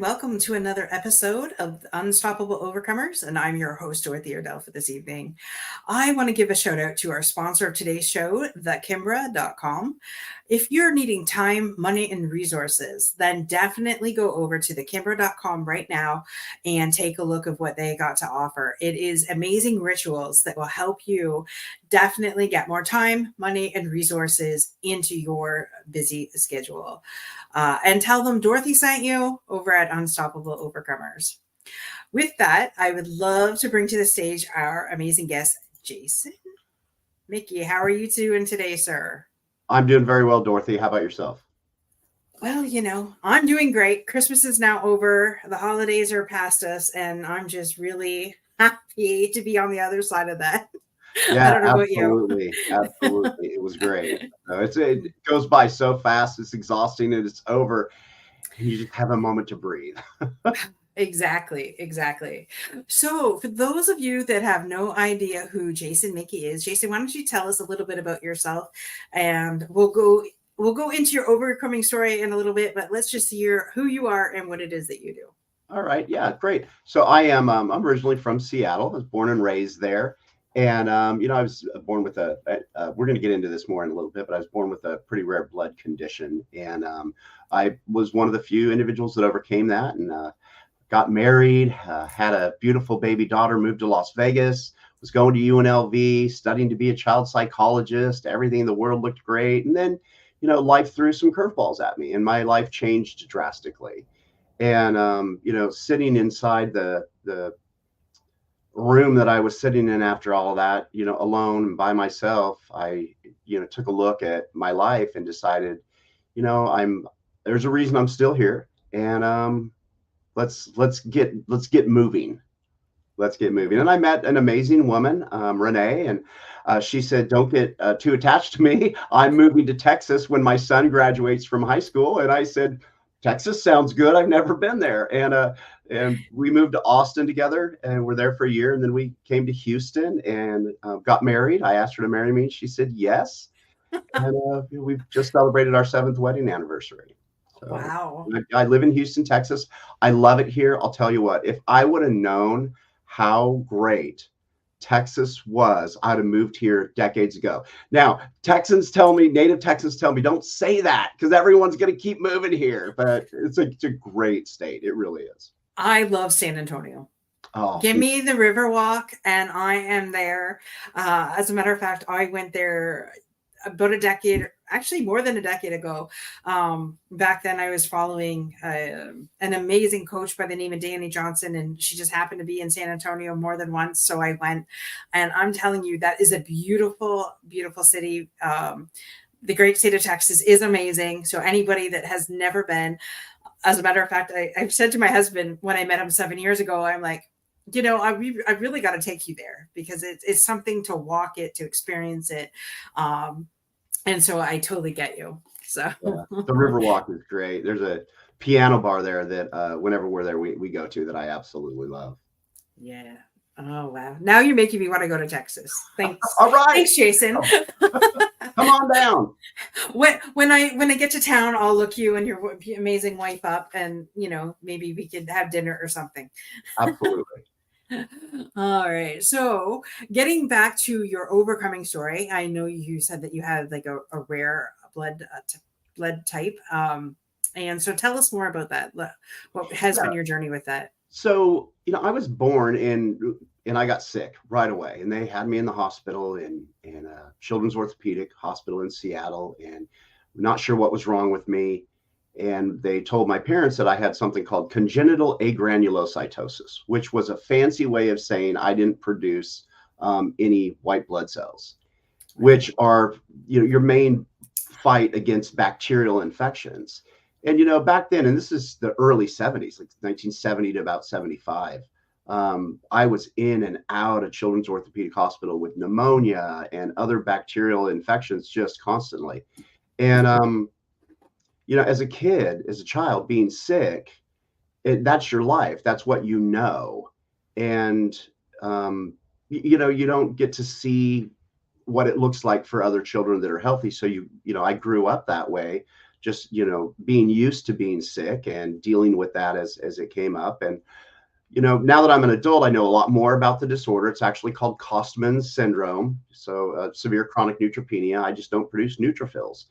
welcome to another episode of Unstoppable Overcomers, and I'm your host, Dorothy Ardell, for this evening. I want to give a shout out to our sponsor of today's show, thekimbra.com. If you're needing time, money, and resources, then definitely go over to thekimbra.com right now and take a look at what they got to offer. It is amazing rituals that will help you definitely get more time, money, and resources into your busy schedule. And tell them Dorothy sent you over at Unstoppable Overcomers. With that, I would love to bring to the stage our amazing guest, Jason. Mickey, how are you doing today, sir? I'm doing very well, Dorothy. How about yourself? Well, I'm doing great. Christmas is now over. The holidays are past us, and I'm just really happy to be on the other side of that. I Yeah, don't know about you. absolutely. Absolutely. It was great. It goes by so fast. It's exhausting and it's over. And you just have a moment to breathe. Exactly. So, for those of you that have no idea who Jason Mickey is, Jason, why don't you tell us a little bit about yourself, and we'll go into your overcoming story in a little bit, but let's just hear who you are and what it is that you do. All right. Yeah, great. So I'm originally from Seattle. I was born and raised there. And, I was born with we're going to get into this more in a little bit, but I was born with a pretty rare blood condition. And I was one of the few individuals that overcame that and got married, had a beautiful baby daughter, moved to Las Vegas, was going to UNLV, studying to be a child psychologist. Everything in the world looked great. And then, life threw some curveballs at me and my life changed drastically. And, sitting inside the room that I was sitting in after all of that, alone and by myself, I, took a look at my life and decided, there's a reason I'm still here. And let's get moving. Let's get moving. And I met an amazing woman, Renee, and she said, don't get too attached to me. I'm moving to Texas when my son graduates from high school. And I said, Texas sounds good. I've never been there. And we moved to Austin together and we're there for a year. And then we came to Houston and got married. I asked her to marry me. She said yes. And we've just celebrated our 7th wedding anniversary. So Wow. I live in Houston, Texas. I love it here. I'll tell you what, if I would have known how great Texas was, I'd have moved here decades ago. Now, native Texans tell me, don't say that because everyone's going to keep moving here. But it's a great state. It really is. I love San Antonio. Oh, Give me the Riverwalk, and I am there. As a matter of fact, I went there about a decade, actually more than a decade ago. Back then, I was following an amazing coach by the name of Danny Johnson, and she just happened to be in San Antonio more than once. So I went, and I'm telling you, that is a beautiful, beautiful city. The great state of Texas is amazing. So anybody that has never been, as a matter of fact, I've said to my husband when I met him 7 years ago, I'm like, I really got to take you there because it's something to walk it, to experience it. And so I totally get you. So yeah, the Riverwalk is great. There's a piano bar there that whenever we're there, we go to that I absolutely love. Yeah. Oh, wow. Now you're making me want to go to Texas. Thanks. All right. Thanks, Jason. Come on down. When I get to town, I'll look you and your amazing wife up and, maybe we could have dinner or something. Absolutely. All right. So getting back to your overcoming story, I know you said that you had like a rare blood type. And so tell us more about that. What has been your journey with that? So, I was born and I got sick right away, and they had me in the hospital in a children's orthopedic hospital in Seattle, and I'm not sure what was wrong with me. And they told my parents that I had something called congenital agranulocytosis, which was a fancy way of saying I didn't produce any white blood cells, which are, your main fight against bacterial infections. And, back then, and this is the early 70s, like 1970 to about 75, I was in and out of children's orthopedic hospital with pneumonia and other bacterial infections just constantly. And, as a kid, as a child, being sick, that's your life. That's what you know. And, you don't get to see what it looks like for other children that are healthy. So, I grew up that way, just, being used to being sick and dealing with that as it came up. And, now that I'm an adult, I know a lot more about the disorder. It's actually called Kostmann syndrome. So severe chronic neutropenia. I just don't produce neutrophils.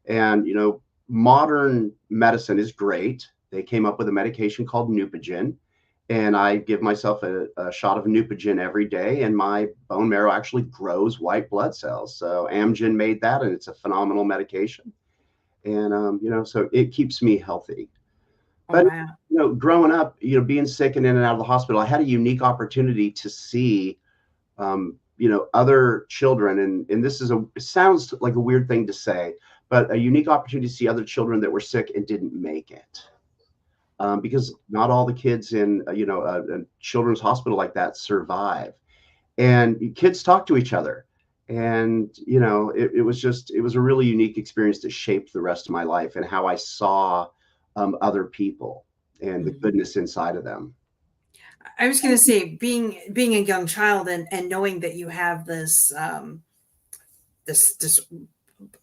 And, modern medicine is great. They came up with a medication called Neupogen, and I give myself a shot of Neupogen every day, and my bone marrow actually grows white blood cells. So Amgen made that, and it's a phenomenal medication. And, so it keeps me healthy. Oh, But, wow. growing up, being sick and in and out of the hospital, I had a unique opportunity to see, other children. And this is it sounds like a weird thing to say, but a unique opportunity to see other children that were sick and didn't make it. Because not all the kids in, a children's hospital like that survive. And kids talk to each other. And, it was a really unique experience that shaped the rest of my life and how I saw other people and the Mhm. goodness inside of them. I was going to say, being a young child and knowing that you have this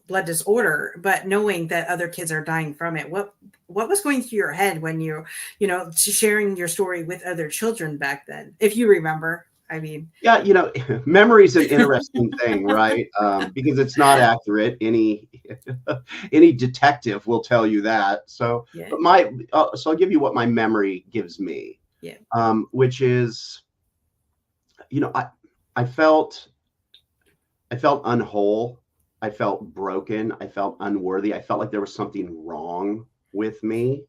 blood disorder, but knowing that other kids are dying from it, what was going through your head when sharing your story with other children back then, if you remember? I mean, Yeah, memory is an interesting thing, right? Because it's not accurate. Any detective will tell you that. So, yeah, but so I'll give you what my memory gives me, yeah. which is, I I felt I felt unwhole. I felt broken. I felt unworthy. I felt like there was something wrong with me.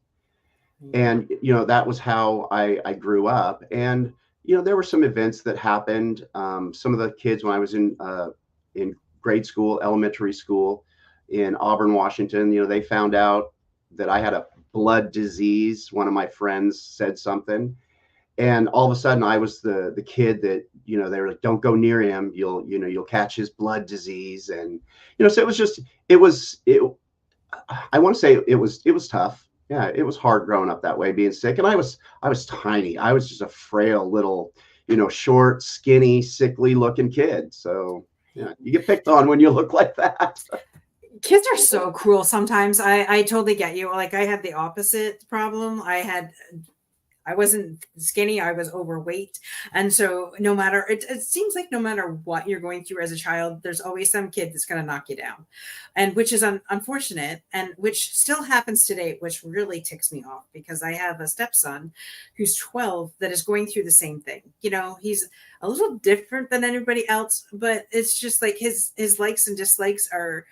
Mm. And, that was how I grew up. And, there were some events that happened. Some of the kids, when I was in grade school, elementary school in Auburn, Washington, they found out that I had a blood disease. One of my friends said something, and all of a sudden I was the kid that, they were like, don't go near him, you'll catch his blood disease. And, so it I want to say it was tough. Yeah, it was hard growing up that way, being sick. And I was tiny. I was just a frail little, short, skinny, sickly looking kid. So yeah, you get picked on when you look like that. Kids are so cruel sometimes. I totally get you. Like, I had the opposite problem. I wasn't skinny, I was overweight. And so no matter it seems like no matter what you're going through as a child, there's always some kid that's going to knock you down. And which is unfortunate, and which still happens today, which really ticks me off, because I have a stepson who's 12 that is going through the same thing. He's a little different than anybody else, but it's just like his likes and dislikes are,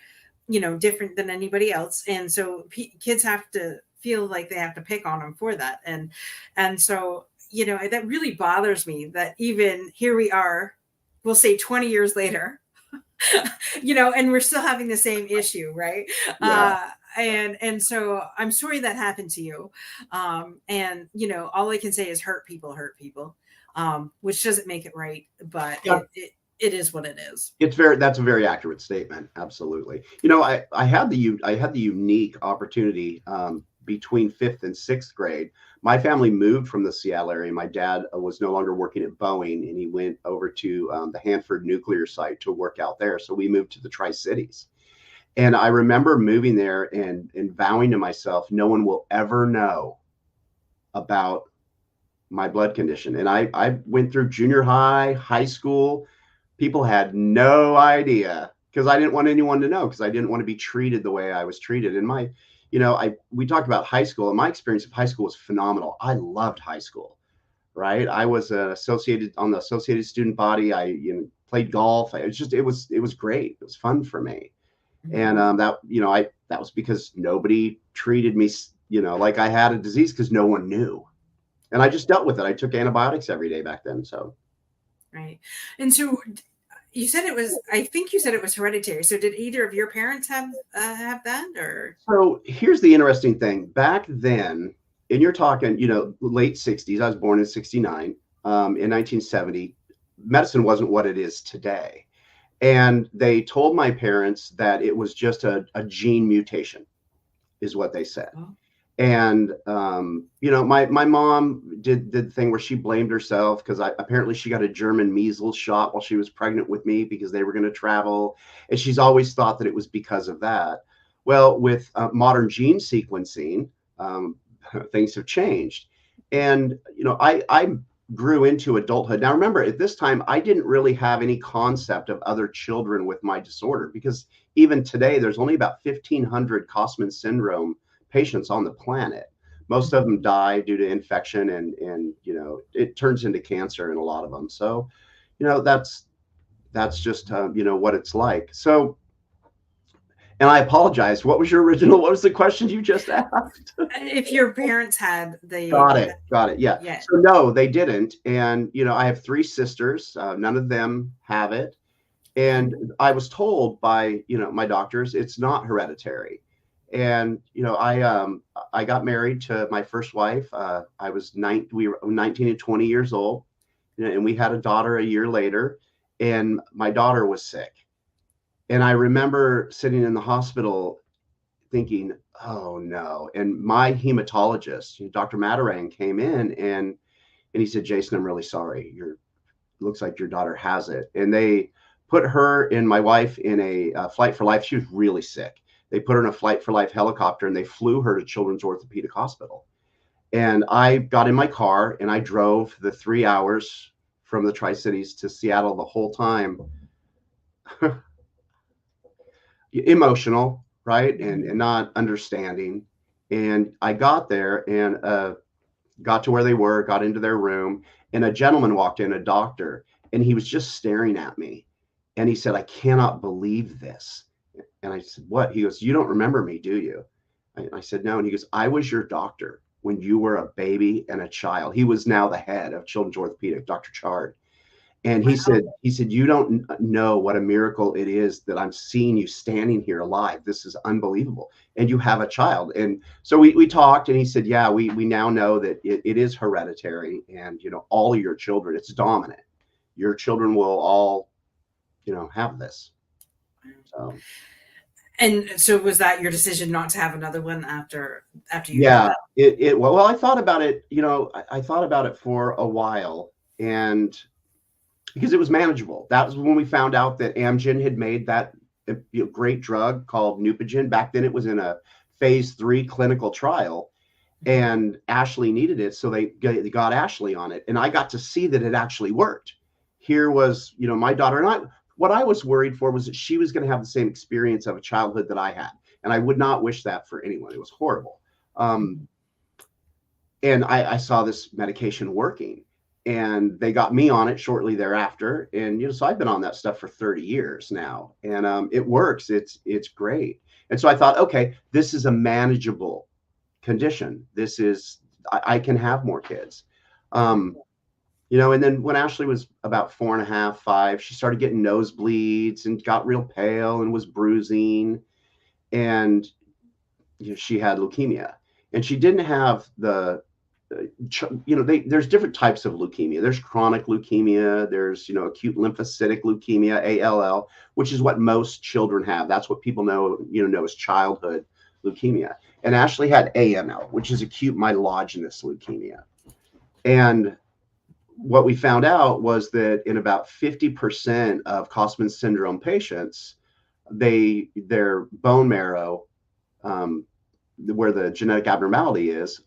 different than anybody else. And so kids have to feel like they have to pick on them for that. And so, that really bothers me that even here we are, we'll say 20 years later, and we're still having the same issue, right? Yeah. And so I'm sorry that happened to you. And all I can say is hurt people, which doesn't make it right, but Yeah. it is what it is. That's a very accurate statement. Absolutely. I had the unique opportunity, between fifth and sixth grade. My family moved from the Seattle area. My dad was no longer working at Boeing, and he went over to the Hanford nuclear site to work out there. So we moved to the Tri-Cities. And I remember moving there and vowing to myself, no one will ever know about my blood condition. And I went through junior high, high school. People had no idea, because I didn't want anyone to know, because I didn't want to be treated the way I was treated. And we talked about high school, and my experience of high school was phenomenal. I loved high school, right? I was associated on the associated student body. I played golf. It was great. It was fun for me. And Mhm. that was because nobody treated me, like I had a disease, because no one knew. And I just dealt with it. I took antibiotics every day back then. So Right. And so I think you said it was hereditary. So did either of your parents have that, or? So here's the interesting thing. Back then, and you're talking, late 60s, I was born in 69, in 1970, medicine wasn't what it is today. And they told my parents that it was just a gene mutation, is what they said. Oh. And my mom did the thing where she blamed herself, because apparently she got a German measles shot while she was pregnant with me, because they were going to travel, and she's always thought that it was because of that. Well, with modern gene sequencing, things have changed. And, I grew into adulthood. Now, remember, at this time, I didn't really have any concept of other children with my disorder, because even today, there's only about 1,500 Kostmann syndrome patients on the planet. Most of them die due to infection, and it turns into cancer in a lot of them. So, that's just what it's like. So, and I apologize. What was the question you just asked? If your parents had the Got it. Yeah. yeah. So no, they didn't. And, I have three sisters. None of them have it. And I was told by, my doctors, it's not hereditary. And, I got married to my first wife. We were 19 and 20 years old, and we had a daughter a year later, and my daughter was sick. And I remember sitting in the hospital thinking, oh no. And my hematologist, Dr. Matarang, came in and he said, Jason, I'm really sorry. Looks like your daughter has it. And they put her and my wife in a flight for life. She was really sick. They put her in a flight for life helicopter and they flew her to Children's Orthopedic Hospital. And I got in my car and I drove the 3 hours from the Tri-Cities to Seattle the whole time. Emotional, right? And not understanding. And I got there and got to where they were, got into their room, and a gentleman walked in, a doctor, and he was just staring at me. And he said, I cannot believe this. And I said, what? He goes, you don't remember me, do you? I said, no. And he goes, I was your doctor when you were a baby and a child. He was now the head of Children's Orthopedic, Dr. Chard. And he said, you don't know what a miracle it is that I'm seeing you standing here alive. This is unbelievable. And you have a child. And so we talked, and he said, yeah, we now know that it is hereditary, and, all of your children, it's dominant. Your children will all, have this. So. And so was that your decision not to have another one after you? Yeah, well, I thought about it, I thought about it for a while, and because it was manageable. That was when we found out that Amgen had made that great drug called Neupogen. Back then it was in a phase 3 clinical trial, and Ashley needed it. So they got Ashley on it, and I got to see that it actually worked. Here was, my daughter, and what I was worried for was that she was going to have the same experience of a childhood that I had. And I would not wish that for anyone. It was horrible. And I saw this medication working. And they got me on it shortly thereafter. And, so I've been on that stuff for 30 years now, and it works. It's great. And so I thought, okay, this is a manageable condition. I can have more kids. And then when Ashley was about 4.5, 5, she started getting nosebleeds and got real pale and was bruising. And, she had leukemia, and she didn't have there's different types of leukemia. There's chronic leukemia. There's, acute lymphocytic leukemia, ALL, which is what most children have. That's what people know as childhood leukemia. And Ashley had AML, which is acute myelogenous leukemia. And what we found out was that in about 50% of Kostmann syndrome patients, their bone marrow, where the genetic abnormality is,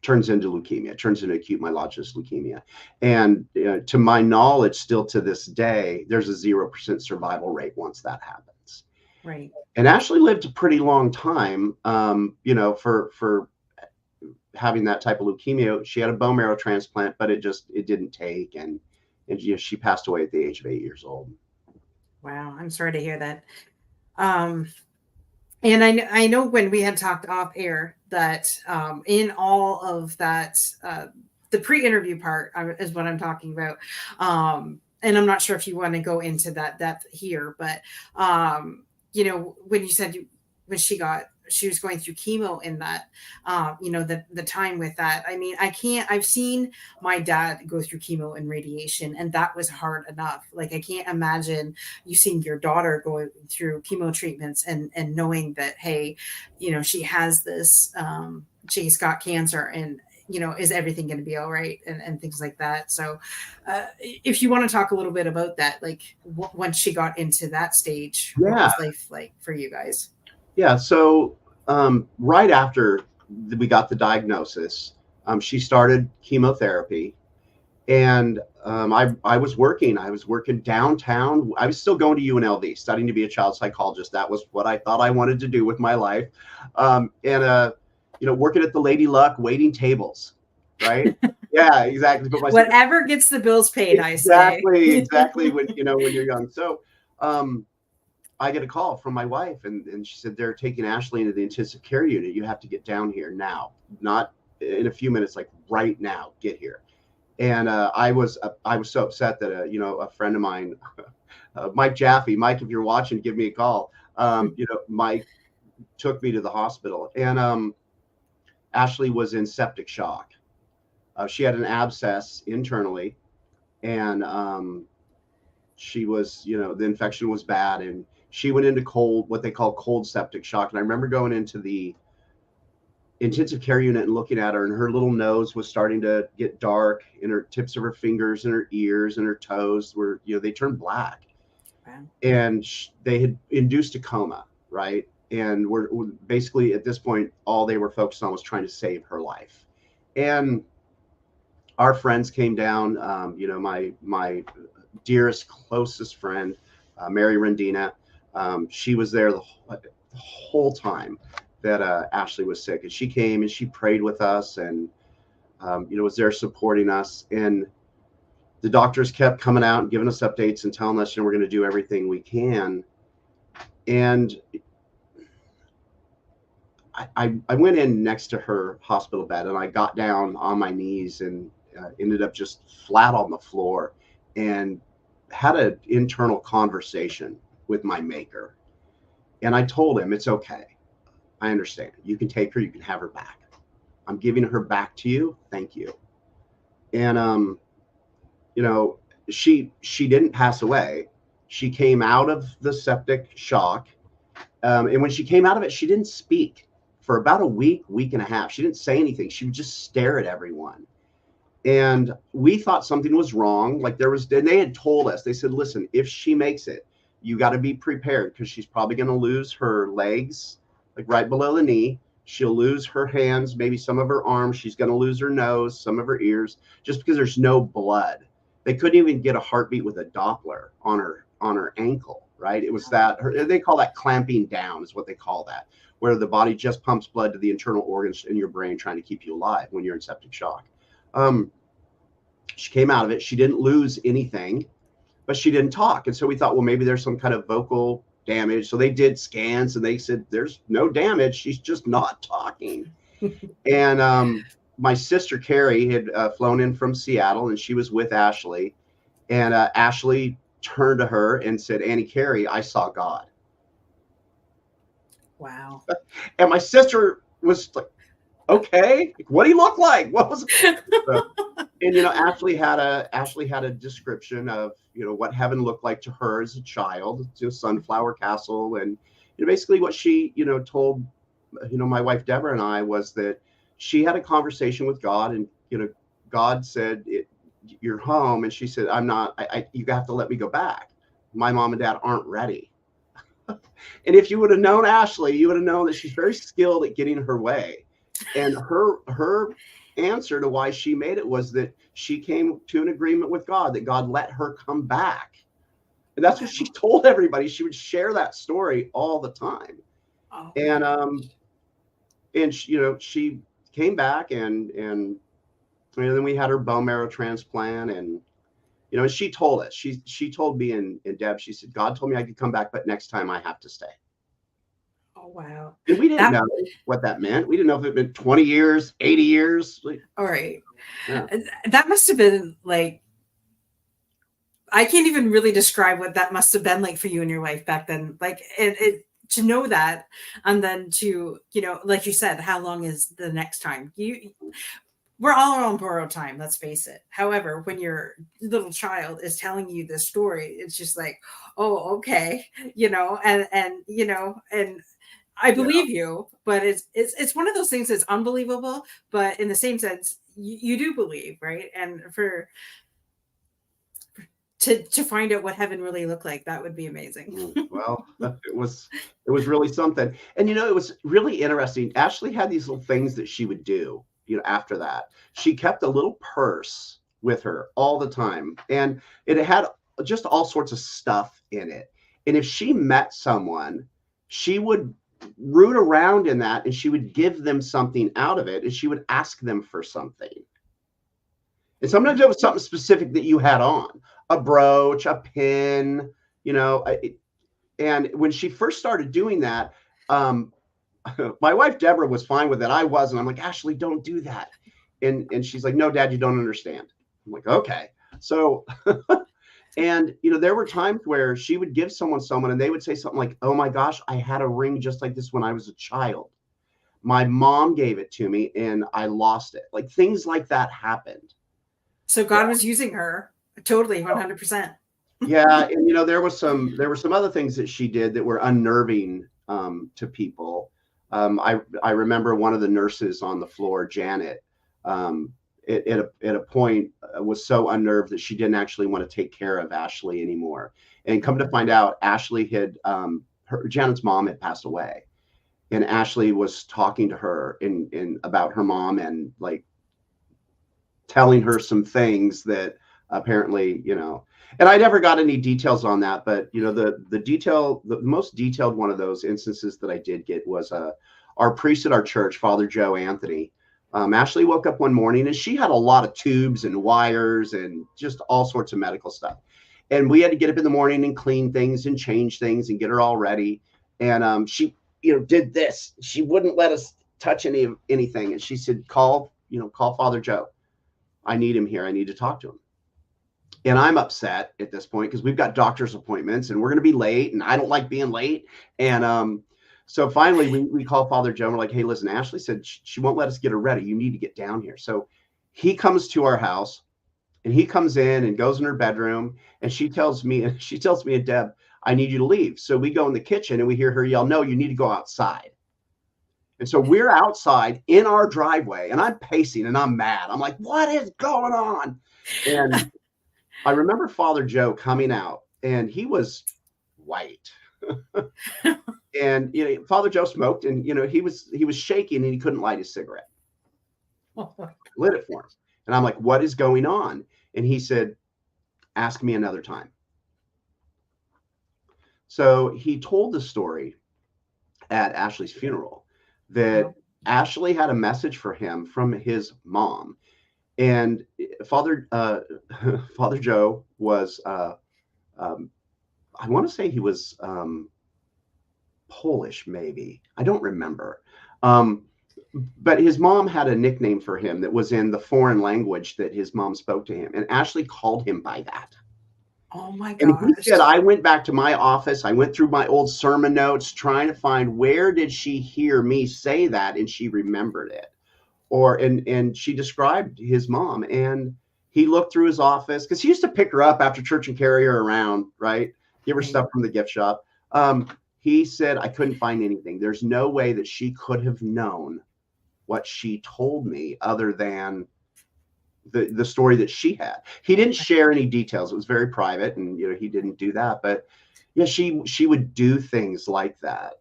turns into leukemia, turns into acute myelogenous leukemia. And to my knowledge, still to this day, there's a 0% survival rate once that happens. Right. And Ashley lived a pretty long time, for having that type of leukemia. She had a bone marrow transplant, but it didn't take. And she passed away at the age of 8 years old. Wow. I'm sorry to hear that. And I know when we had talked off air that in all of that, the pre-interview part is what I'm talking about. And I'm not sure if you want to go into that depth here, but, when you said when she was going through chemo in that, the time with that. I mean, I've seen my dad go through chemo and radiation, and that was hard enough. Like, I can't imagine you seeing your daughter going through chemo treatments and knowing that, hey, she has this, she's got cancer, and, is everything going to be all right, and things like that. So if you want to talk a little bit about that, like once she got into that stage, what was life like for you guys? Yeah. So right after we got the diagnosis, she started chemotherapy, and I was working. I was working downtown. I was still going to UNLV, studying to be a child psychologist. That was what I thought I wanted to do with my life, and working at the Lady Luck, waiting tables, right? Yeah, exactly. But my Whatever gets the bills paid, I say. exactly when when you're young. So um, I get a call from my wife, and she said they're taking Ashley into the intensive care unit. You have to get down here now, not in a few minutes, like right now. Get here. And I was so upset that a friend of mine, Mike Jaffe, Mike, if you're watching, give me a call. Mike took me to the hospital, and Ashley was in septic shock. She had an abscess internally, and she was, the infection was bad, and she went into what they call cold septic shock. And I remember going into the intensive care unit and looking at her, and her little nose was starting to get dark, and her tips of her fingers and her ears and her toes were, they turned black. Wow. And they had induced a coma, right? And we're basically at this point, all they were focused on was trying to save her life. And our friends came down. My dearest, closest friend, Mary Rendina, she was there the whole time that Ashley was sick, and she came and she prayed with us, and was there supporting us. And the doctors kept coming out and giving us updates and telling us, we're going to do everything we can. And I went in next to her hospital bed, and I got down on my knees and ended up just flat on the floor and had an internal conversation with my maker. And I told him, it's okay. I understand. You can take her. You can have her back. I'm giving her back to you. Thank you. And you know, she didn't pass away. She came out of the septic shock, and when she came out of it, she didn't speak for about a week and a half. She didn't say anything. She would just stare at everyone. And we thought something was wrong. Like and they had told us, they said, listen, if she makes it, you got to be prepared, because she's probably going to lose her legs, like right below the knee. She'll lose her hands, maybe some of her arms. She's going to lose her nose, some of her ears, just because there's no blood. They couldn't even get a heartbeat with a Doppler on her ankle, right? It was they call that clamping down, is what they call that, where the body just pumps blood to the internal organs in your brain, trying to keep you alive when you're in septic shock. She came out of it. She didn't lose anything, but she didn't talk. And so we thought, well, maybe there's some kind of vocal damage. So they did scans, and they said, there's no damage. She's just not talking. And my sister Carrie had flown in from Seattle, and she was with Ashley. And Ashley turned to her and said, Annie Carrie, I saw God. Wow. And my sister was like, okay, what do you look like? What was it? And Ashley had a description of what heaven looked like to her as a child, to Sunflower Castle. And basically what she told my wife Deborah and I was that she had a conversation with God, and God said, you're home. And she said, I'm not. You have to let me go back. My mom and dad aren't ready. And if you would have known Ashley, you would have known that she's very skilled at getting her way. And her answer to why she made it was that she came to an agreement with God, that God let her come back. And that's what she told everybody. She would share that story all the time. Oh, and she came back, and then we had her bone marrow transplant. And she told us, she told me and Deb, she said, God told me I could come back, but next time I have to stay. oh wow. And we didn't know what that meant. We didn't know if it meant 20 years, 80 years. All right. Yeah. That must have been like, I can't even really describe what that must have been like for you and your wife back then. Like it to know that, and then to, like you said, how long is the next time? We're all on borrowed time, let's face it. However, when your little child is telling you this story, it's just like, oh, okay, and I believe you, but it's one of those things that's unbelievable, but in the same sense, you do believe, right? And to find out what heaven really looked like. That would be amazing. Well, it was really something. And it was really interesting. Ashley had these little things that she would do, after that. She kept a little purse with her all the time, and it had just all sorts of stuff in it. And if she met someone, she would root around in that, and she would give them something out of it, and she would ask them for something. And sometimes it was something specific that you had on, a brooch, a pin, and when she first started doing that, my wife, Deborah, was fine with it. I wasn't. I'm like, Ashley, don't do that. And she's like, no, Dad, you don't understand. I'm like, okay. So, and, there were times where she would give someone, and they would say something like, oh my gosh, I had a ring just like this when I was a child. My mom gave it to me and I lost it. Like things like that happened. So God was using her totally 100%. Yeah. And, there were some other things that she did that were unnerving to people. I remember one of the nurses on the floor, Janet, at a point was so unnerved that she didn't actually want to take care of Ashley anymore. And come to find out, Ashley had Janet's mom had passed away, and Ashley was talking to her in about her mom and like telling her some things that apparently, and I never got any details on that, but the most detailed one of those instances that I did get was our priest at our church, Father Joe Anthony. Ashley woke up one morning and she had a lot of tubes and wires and just all sorts of medical stuff. And we had to get up in the morning and clean things and change things and get her all ready. And she, did this. She wouldn't let us touch anything. And she said, call Father Joe. I need him here. I need to talk to him. And I'm upset at this point because we've got doctor's appointments and we're going to be late and I don't like being late. And so finally we call Father Joe and we're like, hey, listen, Ashley said she won't let us get her ready. You need to get down here. So he comes to our house and he comes in and goes in her bedroom and she tells me and Deb, I need you to leave. So we go in the kitchen and we hear her yell, no, you need to go outside. And so we're outside in our driveway and I'm pacing and I'm mad. I'm like, what is going on? And I remember Father Joe coming out and he was white. And Father Joe smoked and he was shaking and he couldn't light his cigarette. Lit it for him. And I'm like, what is going on? And he said, ask me another time. So he told the story at Ashley's funeral that Ashley had a message for him from his mom. And Father Joe was, I want to say he was Polish, maybe. I don't remember. But his mom had a nickname for him that was in the foreign language that his mom spoke to him. And Ashley called him by that. Oh my gosh. And he said, I went back to my office. I went through my old sermon notes trying to find where did she hear me say that, and she remembered it. And she described his mom, and he looked through his office because he used to pick her up after church and carry her around, right? Give her stuff from the gift shop. He said, I couldn't find anything. There's no way that she could have known what she told me other than the story that she had. He didn't share any details. It was very private, and he didn't do that. But yeah, she would do things like that.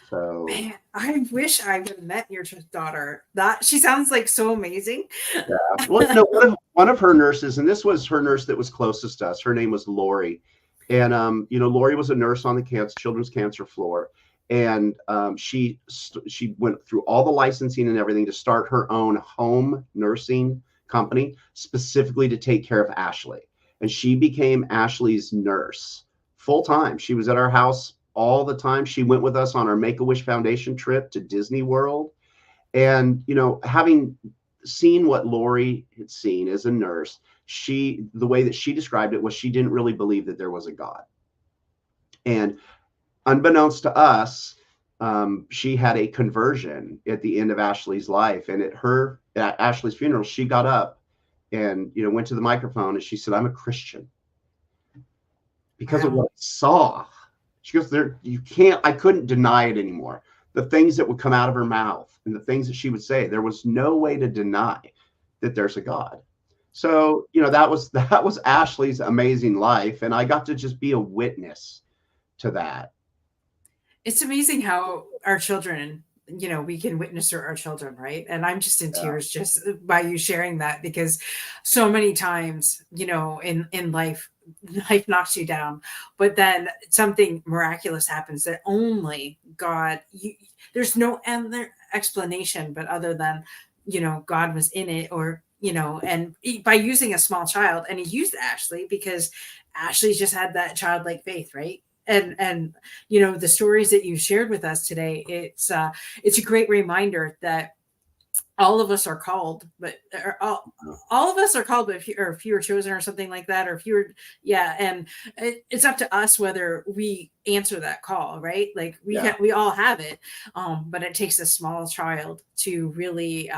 So man, I wish I would have met your daughter. That she sounds like so amazing. Yeah. Well, one of her nurses, and this was her nurse that was closest to us. Her name was Lori, and Lori was a nurse on the children's cancer floor, and she went through all the licensing and everything to start her own home nursing company specifically to take care of Ashley. And she became Ashley's nurse full time. She was at our house all the time. She went with us on our Make-A-Wish Foundation trip to Disney World. And, having seen what Lori had seen as a nurse, the way that she described it was she didn't really believe that there was a God. And unbeknownst to us, she had a conversion at the end of Ashley's life. And at Ashley's funeral, she got up and, went to the microphone and she said, I'm a Christian because of what I saw. She goes, I couldn't deny it anymore. The things that would come out of her mouth and the things that she would say, there was no way to deny that there's a God. So, that was Ashley's amazing life. And I got to just be a witness to that. It's amazing how our children, we can witness our children, right? And I'm just in Yeah. tears just by you sharing that, because so many times, in life knocks you down, but then something miraculous happens that only God, there's no other explanation, but other than, God was in it, or, and by using a small child, and he used Ashley because Ashley's just had that childlike faith, right? And the stories that you shared with us today, it's a great reminder that all of us are called, but all of us are called, but if you were chosen or something like that, or if you were, yeah. And it's up to us whether we answer that call, right? Like we all have it. But it takes a small child to really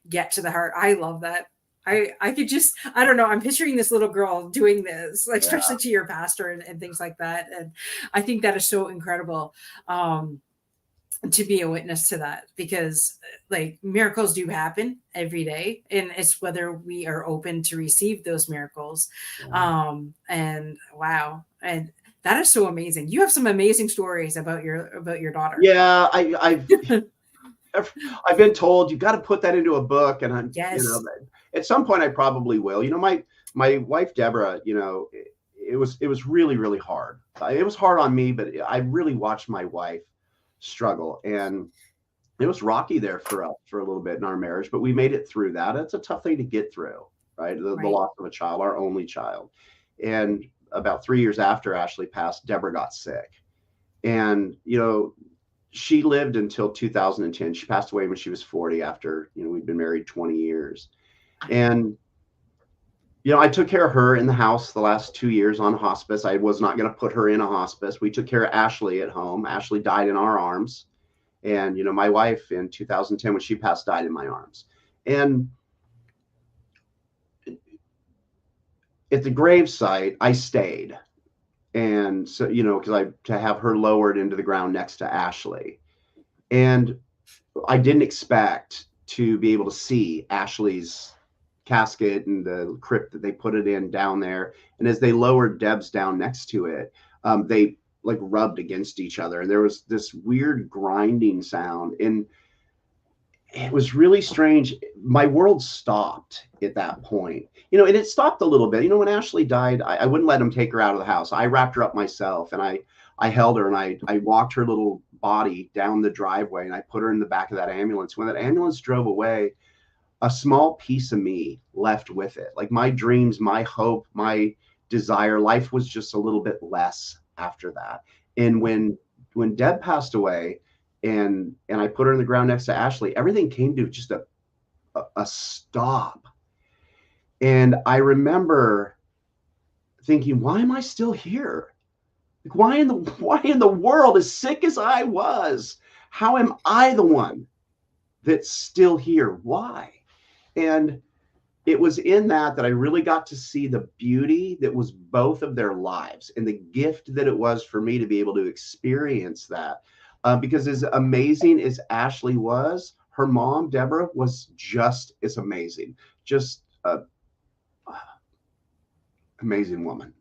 get to the heart. I love that. I could just, I don't know, I'm picturing this little girl doing this, like, especially to your pastor and things like that. And I think that is so incredible. To be a witness to that, because like miracles do happen every day, and it's whether we are open to receive those miracles. And wow, and that is so amazing. You have some amazing stories about your daughter. Yeah, I've been told you've got to put that into a book, and Yes. At some point I probably will. My wife Deborah, it was really, really hard. It was hard on me, but I really watched my wife struggle, and it was rocky there for a little bit in our marriage, but we made it through that. It's a tough thing to get through, right? The loss of a child, our only child. And about 3 years after Ashley passed, Deborah got sick, and she lived until 2010. She passed away when she was 40, after we'd been married 20 years. And I took care of her in the house the last 2 years on hospice. I was not going to put her in a hospice. We took care of Ashley at home. Ashley died in our arms. And, my wife in 2010, when she passed, died in my arms. And at the gravesite, I stayed. And so, because to have her lowered into the ground next to Ashley. And I didn't expect to be able to see Ashley's casket and the crypt that they put it in down there. And as they lowered Deb's down next to it, they like rubbed against each other, and there was this weird grinding sound, and it was really strange. My world stopped at that point, and it stopped a little bit. When Ashley died, I wouldn't let him take her out of the house. I wrapped her up myself, and I held her, and I walked her little body down the driveway, and I put her in the back of that ambulance. When that ambulance drove away, a small piece of me left with it. Like my dreams, my hope, my desire, life was just a little bit less after that. And when Deb passed away, and I put her in the ground next to Ashley, everything came to just a stop. And I remember thinking, why am I still here? Like, why in the world, as sick as I was, how am I the one that's still here? Why? And it was in that I really got to see the beauty that was both of their lives, and the gift that it was for me to be able to experience that. Because as amazing as Ashley was, her mom, Deborah, was just as amazing. Just an amazing woman.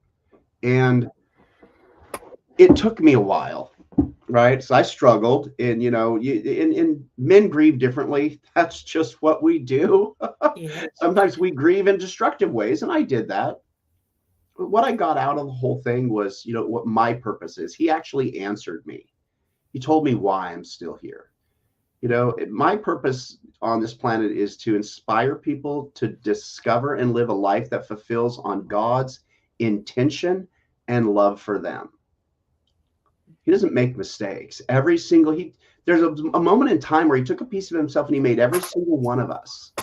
And it took me a while. Right. So I struggled, and, and men grieve differently. That's just what we do. Yeah. Sometimes we grieve in destructive ways, and I did that. But what I got out of the whole thing was, what my purpose is. He actually answered me. He told me why I'm still here. My purpose on this planet is to inspire people to discover and live a life that fulfills on God's intention and love for them. He doesn't make mistakes. There's a moment in time where he took a piece of himself and he made every single one of us.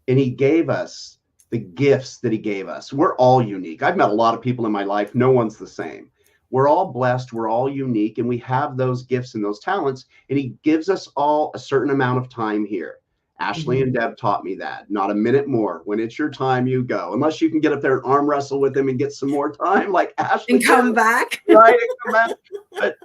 And he gave us the gifts that he gave us. We're all unique. I've met a lot of people in my life. No one's the same. We're all blessed. We're all unique. And we have those gifts and those talents. And he gives us all a certain amount of time here. Ashley and Deb taught me that. Not a minute more. When it's your time, you go. Unless you can get up there and arm wrestle with him and get some more time, like Ashley. And come back. Right, and come back. But,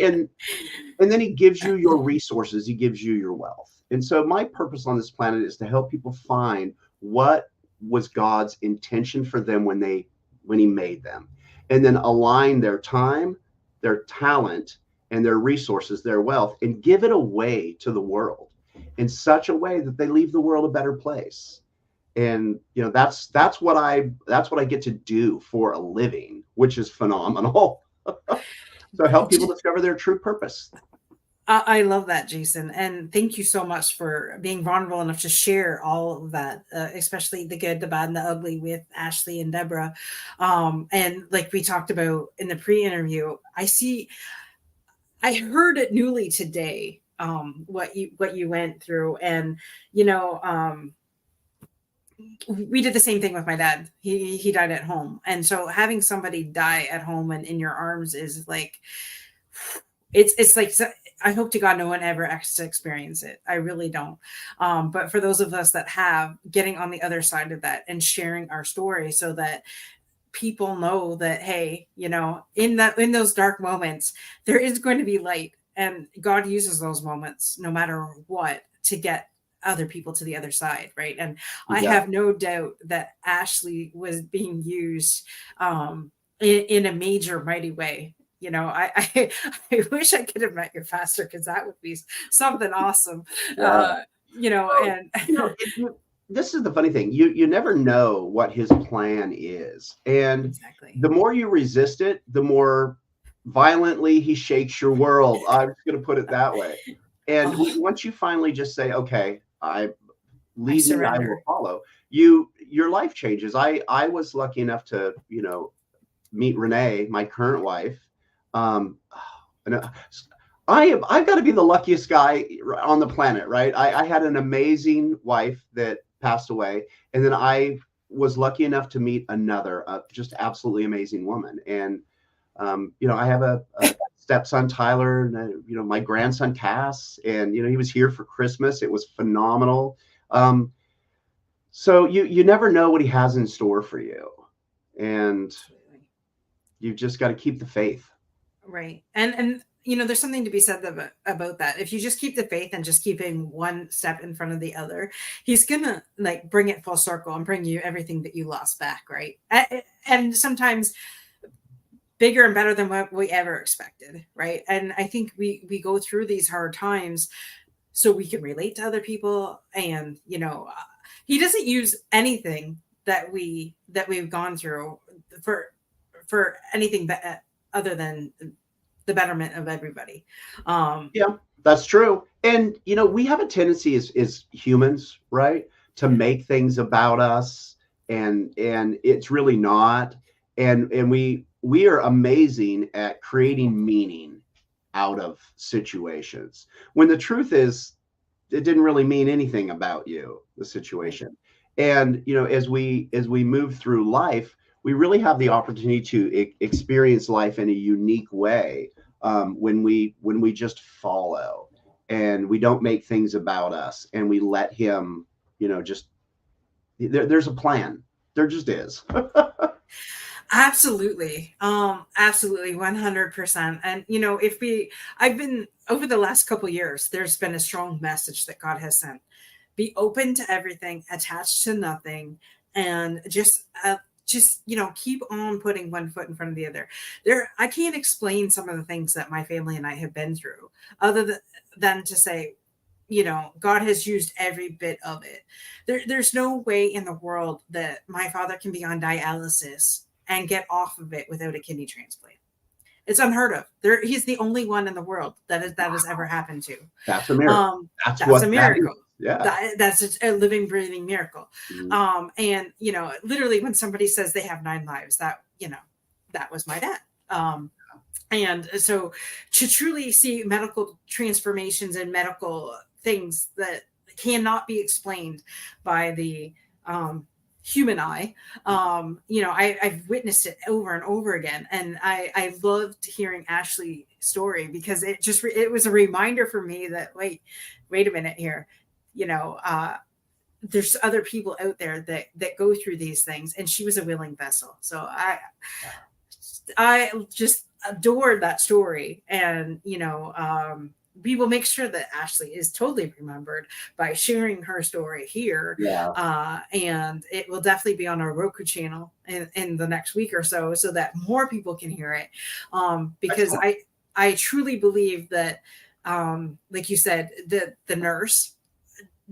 and then he gives you your resources. He gives you your wealth. And so my purpose on this planet is to help people find what was God's intention for them when he made them, and then align their time, their talent, and their resources, their wealth, and give it away to the world in such a way that they leave the world a better place. And that's what I get to do for a living, which is phenomenal. So help people discover their true purpose. I love that, Jason. And thank you so much for being vulnerable enough to share all of that, especially the good, the bad, and the ugly with Ashley and Deborah. And like we talked about in the pre-interview, I heard it newly today, what you went through. And, we did the same thing with my dad. He died at home. And so having somebody die at home and in your arms is like, it's like, I hope to God no one ever has to experience it. I really don't. But for those of us that have, getting on the other side of that and sharing our story so that people know that, hey, in those dark moments, there is going to be light, and God uses those moments no matter what to get other people to the other side, right? And I have no doubt that Ashley was being used in a major, mighty way. I wish I could have met you faster, because that would be something awesome. This is the funny thing. You never know what his plan is. And exactly, the more you resist it, the more violently he shakes your world. I'm just going to put it that way. And once you finally just say, okay, I will follow you, your life changes. I was lucky enough to, meet Renee, my current wife. And I've got to be the luckiest guy on the planet, right? I had an amazing wife that passed away, and then I was lucky enough to meet another just absolutely amazing woman. And I have a stepson, Tyler, and my grandson, Cass, and he was here for Christmas. It was phenomenal. So you never know what he has in store for you, and you've just got to keep the faith. Right. And there's something to be said about that. If you just keep the faith and just keeping one step in front of the other, he's gonna like bring it full circle and bring you everything that you lost back, right? And sometimes bigger and better than what we ever expected, right? And I think we go through these hard times so we can relate to other people. And he doesn't use anything that we've gone through for anything other than the betterment of everybody. Yeah, that's true. And we have a tendency as humans, right, to make things about us, and it's really not. And we are amazing at creating meaning out of situations, when the truth is it didn't really mean anything about you, the situation. And as we move through life, we really have the opportunity to experience life in a unique way, when we just follow, and we don't make things about us, and we let him, just there's a plan. There just is. Absolutely. Absolutely. 100%. And, I've been over the last couple of years, there's been a strong message that God has sent. Be open to everything, attached to nothing, and just keep on putting one foot in front of the other. I can't explain some of the things that my family and I have been through other than to say, God has used every bit of it. There's no way in the world that my father can be on dialysis and get off of it without a kidney transplant. It's unheard of. He's the only one in the world that has ever happened to. That's a miracle. That's a miracle. Yeah, that's a living, breathing miracle. Mm-hmm. And literally, when somebody says they have 9 lives, that was my dad. And so to truly see medical transformations and medical things that cannot be explained by the human eye, I've witnessed it over and over again. And I loved hearing Ashley's story, because it was a reminder for me that, wait a minute here. There's other people out there that go through these things, and she was a willing vessel. So I just adored that story. And, we will make sure that Ashley is totally remembered by sharing her story here. Yeah. And it will definitely be on our Roku channel in the next week or so that more people can hear it. Because Excellent. I truly believe that, like you said, the nurse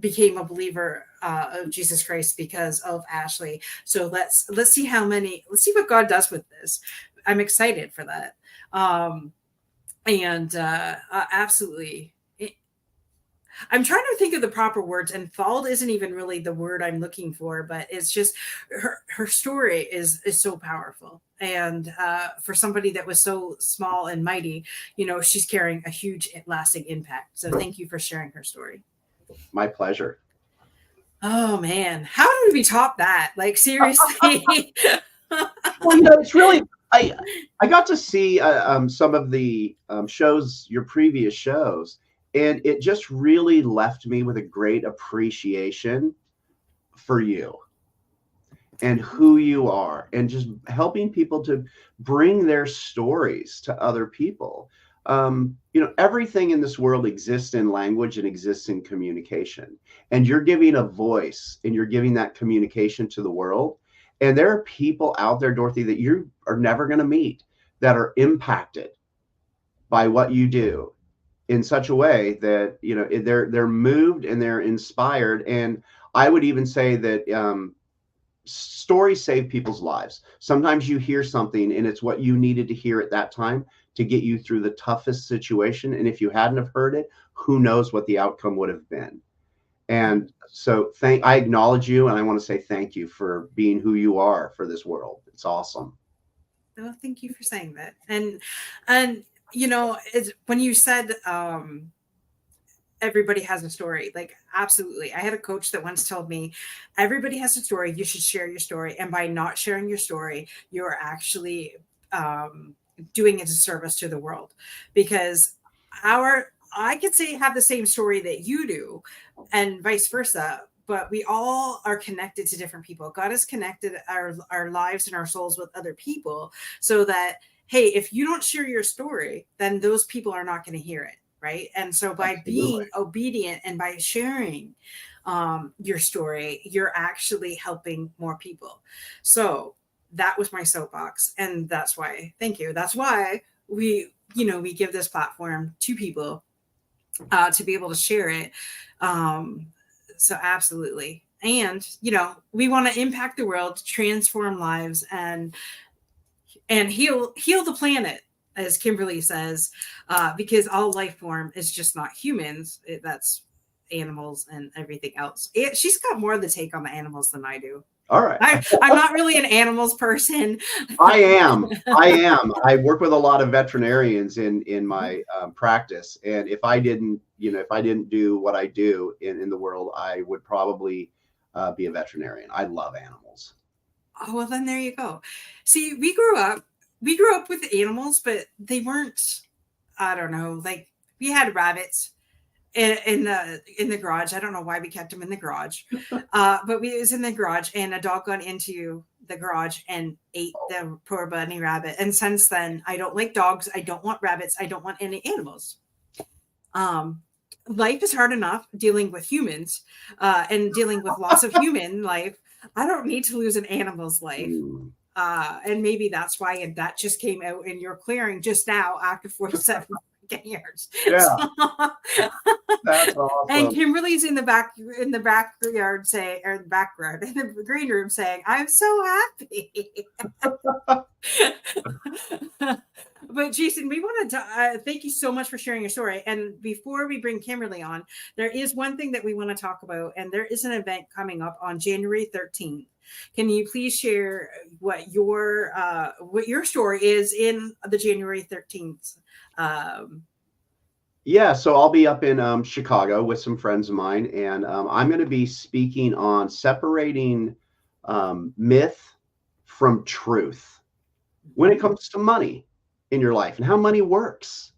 became a believer of Jesus Christ because of Ashley. So let's see let's see what God does with this. I'm excited for that. Absolutely. I'm trying to think of the proper words, and enthralled isn't even really the word I'm looking for, but it's just her story is so powerful. And for somebody that was so small and mighty, she's carrying a huge lasting impact. So thank you for sharing her story. My pleasure. Oh man, how did we top that? Like seriously. Well, it's really I got to see some of the shows, your previous shows, and it just really left me with a great appreciation for you and who you are, and just helping people to bring their stories to other people. Everything in this world exists in language and exists in communication, and you're giving a voice and you're giving that communication to the world. And there are people out there, Dorothy, that you are never going to meet that are impacted by what you do in such a way that they're moved and they're inspired. And I would even say that stories save people's lives. Sometimes you hear something and it's what you needed to hear at that time to get you through the toughest situation. And if you hadn't have heard it, who knows what the outcome would have been. And so I acknowledge you, and I want to say thank you for being who you are for this world. It's awesome. Well, thank you for saying that. And it's when you said everybody has a story, like absolutely. I had a coach that once told me, everybody has a story, you should share your story. And by not sharing your story, you're actually doing a disservice to the world, because I could say have the same story that you do and vice versa, but we all are connected to different people. God has connected our lives and our souls with other people, so that, hey, if you don't share your story, then those people are not going to hear it. Right. And so by being obedient and by sharing your story, you're actually helping more people. So that was my soapbox. And that's why, thank you. That's why we give this platform to people to be able to share it. So absolutely. And, we want to impact the world, transform lives, and heal the planet, as Kimberly says, because all life form is just not humans. That's animals and everything else. She's got more of the take on the animals than I do. All right. I'm not really an animals person. I am. I work with a lot of veterinarians in my practice, and if I didn't do what I do in the world, I would probably be a veterinarian. I love animals. Oh, well, then there you go. See, we grew up with animals, but they weren't, I don't know, like we had rabbits in the garage. I don't know why we kept them in the garage, but it was in the garage, and a dog got into the garage and ate the poor bunny rabbit. And since then, I don't like dogs. I don't want rabbits. I don't want any animals. Life is hard enough dealing with humans and dealing with loss of human life. I don't need to lose an animal's life. And maybe that's why that just came out in your clearing just now after 47 years. Yeah. That's awesome. And Kimberly's in the backyard saying, or the background in the green room saying, I'm so happy. But Jason, we wanted to thank you so much for sharing your story. And before we bring Kimberly on, there is one thing that we want to talk about, and there is an event coming up on January 13th. Can you please share what your story is in the January 13th? Yeah, so I'll be up in Chicago with some friends of mine, and I'm going to be speaking on separating myth from truth when it comes to money in your life and how money works.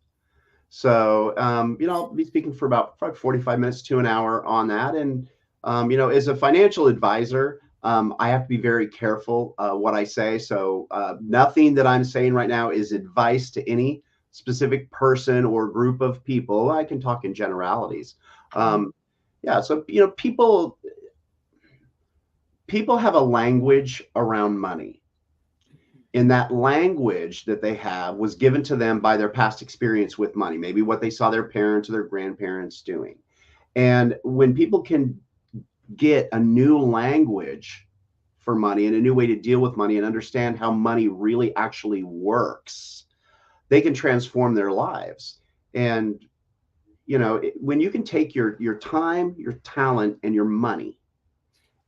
So, I'll be speaking for about 45 minutes to an hour on that. And, as a financial advisor, I have to be very careful what I say. So nothing that I'm saying right now is advice to any. specific person or group of people. I can talk in generalities. Yeah, so people have a language around money. And that language that they have was given to them by their past experience with money, maybe what they saw their parents or their grandparents doing. And when people can get a new language for money and a new way to deal with money and understand how money really actually works, they can transform their lives. And when you can take your time, your talent, and your money,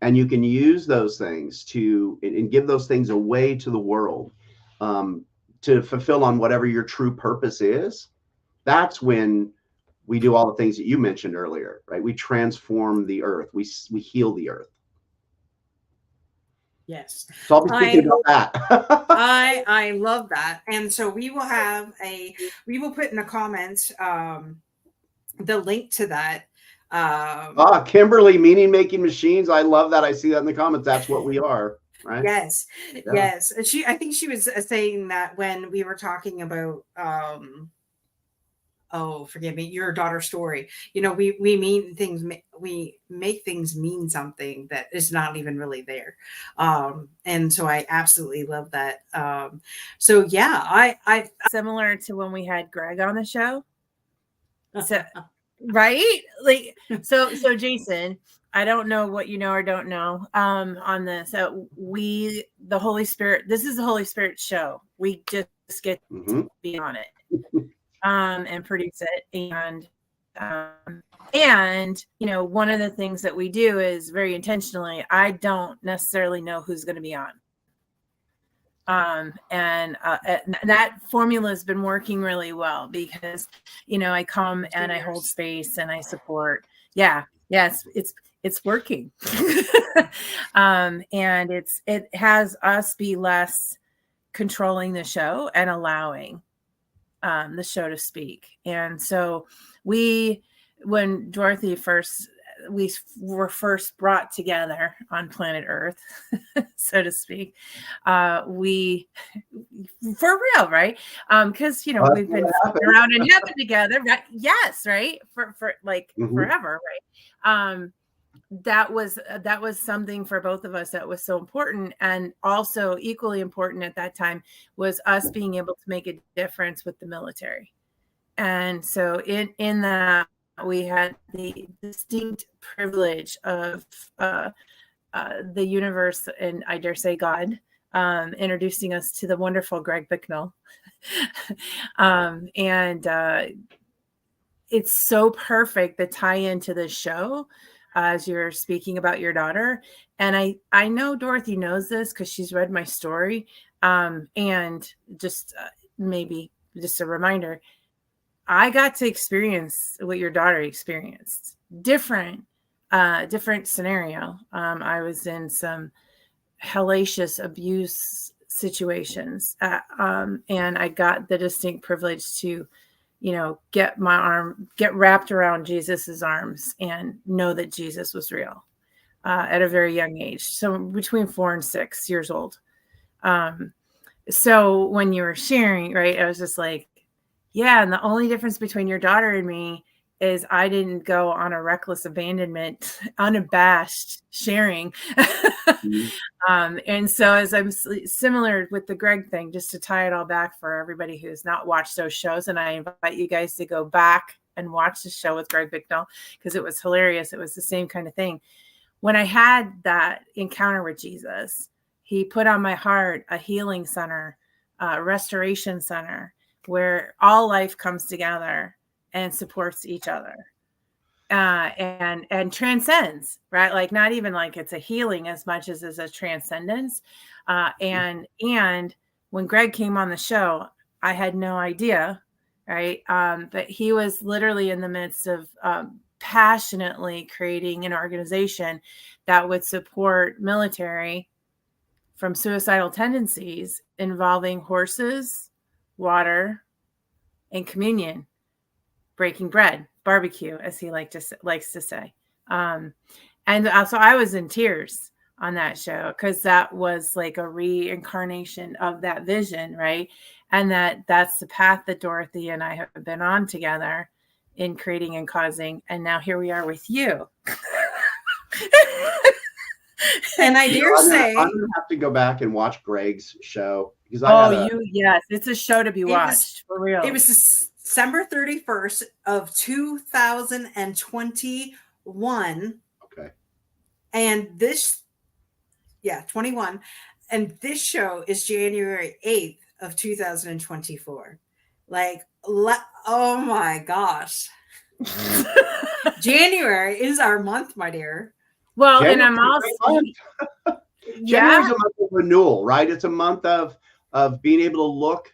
and you can use those things and give those things away to the world, to fulfill on whatever your true purpose is, that's when we do all the things that you mentioned earlier, right? We transform the earth. We heal the earth. Yes. So I'll be thinking about that. I love that. And so we will put in the comments the link to that. Kimberly, meaning making machines. I love that. I see that in the comments. That's what we are, right? Yes. Yeah. Yes. I think she was saying that when we were talking about oh, forgive me, your daughter's story. We make things mean something that is not even really there. And so I absolutely love that. So yeah, I similar to when we had Greg on the show. So right? Like so Jason, I don't know what you know or don't know on this. So the Holy Spirit, this is the Holy Spirit show. We just get to be on it. And produce it. And one of the things that we do is very intentionally, I don't necessarily know who's going to be on. And that formula has been working really well because, I come and I hold space and I support. Yeah. Yes. It's working. And it has us be less controlling the show and allowing the show to speak. And so when Dorothy we were first brought together on planet Earth, so to speak, we, for real, right? Because, we've been around in heaven together, right? Yes. Right. For forever. Right. That was something for both of us that was so important. And also equally important at that time was us being able to make a difference with the military. And so in that, we had the distinct privilege of the universe, and I dare say God, introducing us to the wonderful Greg Bicknell. It's so perfect, the tie into the show, as you're speaking about your daughter. And I know Dorothy knows this because she's read my story. And just maybe just a reminder, I got to experience what your daughter experienced. Different scenario. I was in some hellacious abuse situations. And I got the distinct privilege to, get wrapped around Jesus's arms and know that Jesus was real at a very young age. So between 4 and 6 years old. So when you were sharing, right, I was just like, yeah. And the only difference between your daughter and me is I didn't go on a reckless abandonment, unabashed sharing. And so as I'm similar with the Greg thing, just to tie it all back for everybody who's not watched those shows. And I invite you guys to go back and watch the show with Greg Bicknell because it was hilarious. It was the same kind of thing. When I had that encounter with Jesus, he put on my heart a healing center, a restoration center where all life comes together and supports each other. And transcends, right? Like not even like it's a healing as much as it's a transcendence. And when Greg came on the show, I had no idea, right? But he was literally in the midst of passionately creating an organization that would support military from suicidal tendencies involving horses, water, and communion, breaking bread, barbecue, as he likes to say. And so I was in tears. on that show, because that was like a reincarnation of that vision, right? And that's the path that Dorothy and I have been on together in creating and causing. And now here we are with you. And I dare say, I'm gonna have to go back and watch Greg's show because I yes, it's a show to be watched for real. It was December 31st of 2021. Okay. And 21. And this show is January 8th of 2024. Like, oh my gosh. January is our month, my dear. Well, and I'm also January's a month of renewal, right? It's a month of being able to look,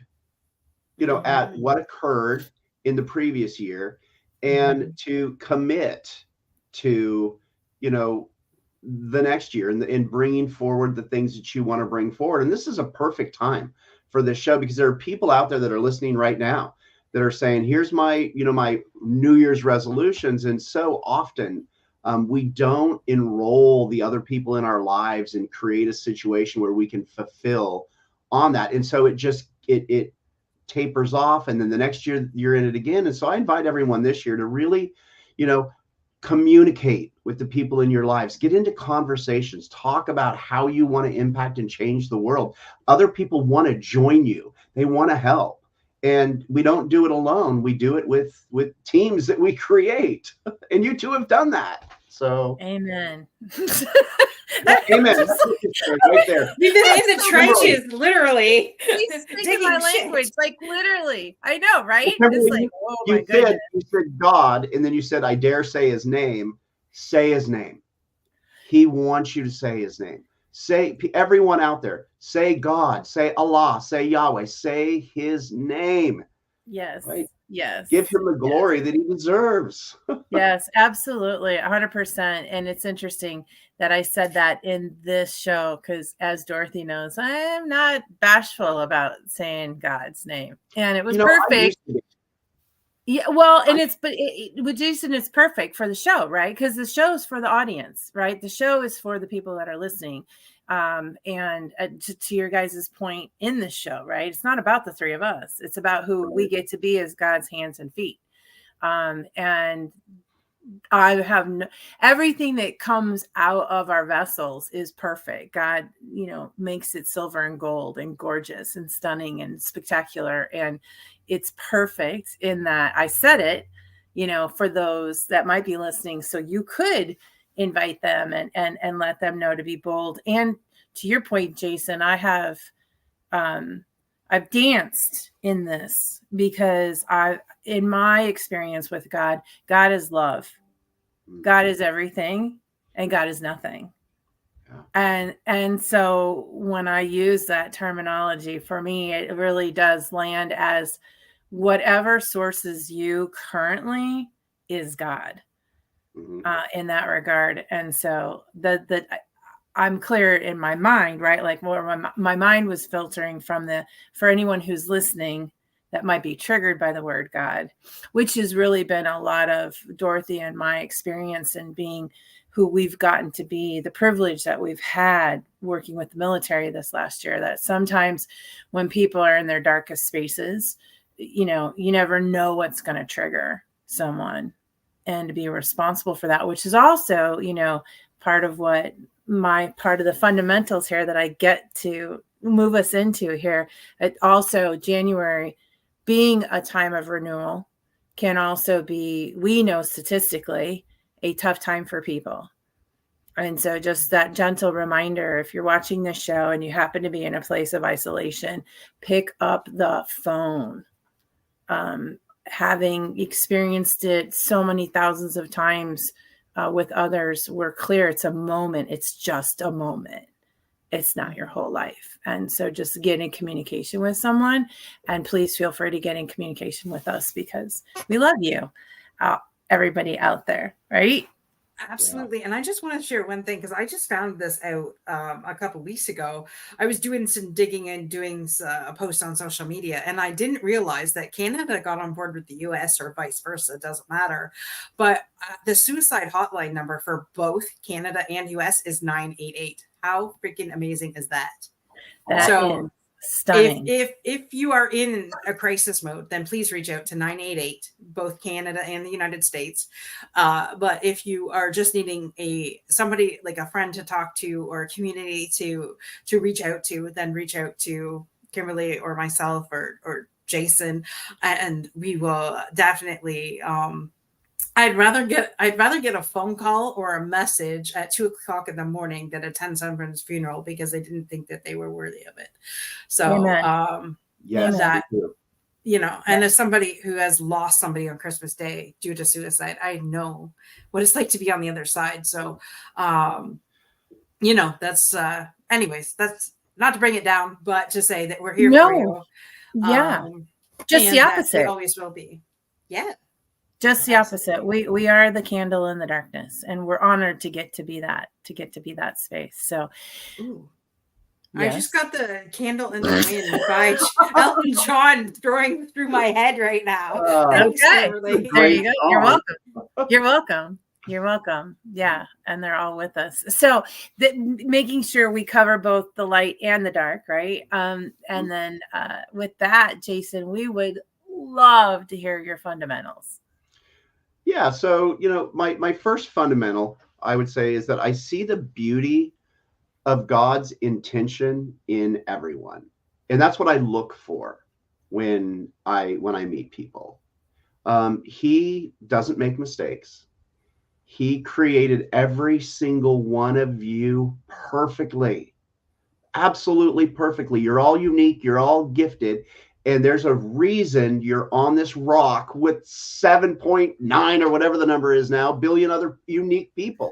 at what occurred in the previous year and to commit to, the next year and bringing forward the things that you want to bring forward. And this is a perfect time for this show because there are people out there that are listening right now that are saying, here's my, my New Year's resolutions. And so often we don't enroll the other people in our lives and create a situation where we can fulfill on that. And so it tapers off. And then the next year you're in it again. And so I invite everyone this year to really, communicate with the people in your lives, get into conversations, talk about how you want to impact and change the world. Other people want to join you. They want to help. And we don't do it alone. We do it with teams that we create. And you two have done that. So amen. Amen. Right there. We've been in the trenches, literally. He's speaking my language, like literally. I know, right? It's like, oh my goodness. You said God, and then you said, I dare say his name. Say his name. He wants you to say his name. Say, everyone out there, say God, say Allah, say Yahweh, say his name. Yes. Right? Yes. Give him the glory that he deserves. Yes, absolutely. 100%. And it's interesting that I said that in this show, because as Dorothy knows, I am not bashful about saying God's name. And it was perfect. Yeah, well, and with Jason, it's perfect for the show, right? Because the show is for the audience, right? The show is for the people that are listening. And to your guys' point in this show, right? It's not about the three of us. It's about who we get to be as God's hands and feet. And I have everything that comes out of our vessels is perfect. God, makes it silver and gold and gorgeous and stunning and spectacular. And it's perfect in that I said it, for those that might be listening. So you could invite them and let them know to be bold. And to your point, Jason, I've danced in this because in my experience with God is love. God is everything and God is nothing. Yeah. And so when I use that terminology, for me, it really does land as whatever sources you currently is God. In that regard. And so I'm clear in my mind, right? Like my mind was filtering for anyone who's listening that might be triggered by the word God, which has really been a lot of Dorothy and my experience in being who we've gotten to be, the privilege that we've had working with the military this last year, that sometimes when people are in their darkest spaces, you never know what's going to trigger someone. And to be responsible for that, which is also, part of the fundamentals here that I get to move us into here. It also, January being a time of renewal can also be, we know statistically, a tough time for people. And so just that gentle reminder, if you're watching this show and you happen to be in a place of isolation, pick up the phone. Having experienced it so many thousands of times with others, we're clear it's a moment. It's just a moment. It's not your whole life. And so just get in communication with someone, and please feel free to get in communication with us because we love you, everybody out there, right? Absolutely. Yeah. And I just want to share one thing because I just found this out a couple of weeks ago. I was doing some digging and doing a post on social media, and I didn't realize that Canada got on board with the US or vice versa. It doesn't matter. But the suicide hotline number for both Canada and US is 988. How freaking amazing is that? That So is stunning. if you are in a crisis mode, then please reach out to 988, both Canada and the United States. But if you are just needing somebody like a friend to talk to or a community to reach out to, then reach out to Kimberly or myself or Jason, and we will definitely. I'd rather get a phone call or a message at 2:00 in the morning than attend someone's funeral because they didn't think that they were worthy of it. So, Amen. Yes, that, me too. you know, and as somebody who has lost somebody on Christmas Day due to suicide, I know what it's like to be on the other side. So, you know, that's, anyways, that's not to bring it down, but to say that we're here for you. Yeah. Just the opposite. We always will be. Yeah. Just the opposite. We are the candle in the darkness, and we're honored to get to be that space. So, ooh. Yes. I just got the Candle in the Wind by Elton John throwing through my head right now. Okay. There you go. Song. You're welcome. You're welcome. You're welcome. Yeah. And they're all with us. So making sure we cover both the light and the dark, right? And then with that, Jason, we would love to hear your fundamentals. Yeah. So, you know, my first fundamental, I would say, is that I see the beauty of God's intention in everyone. And that's what I look for when I meet people. He doesn't make mistakes. He created every single one of you perfectly, absolutely perfectly. You're all unique. You're all gifted. And there's a reason you're on this rock with 7.9 or whatever the number is now, billion other unique people.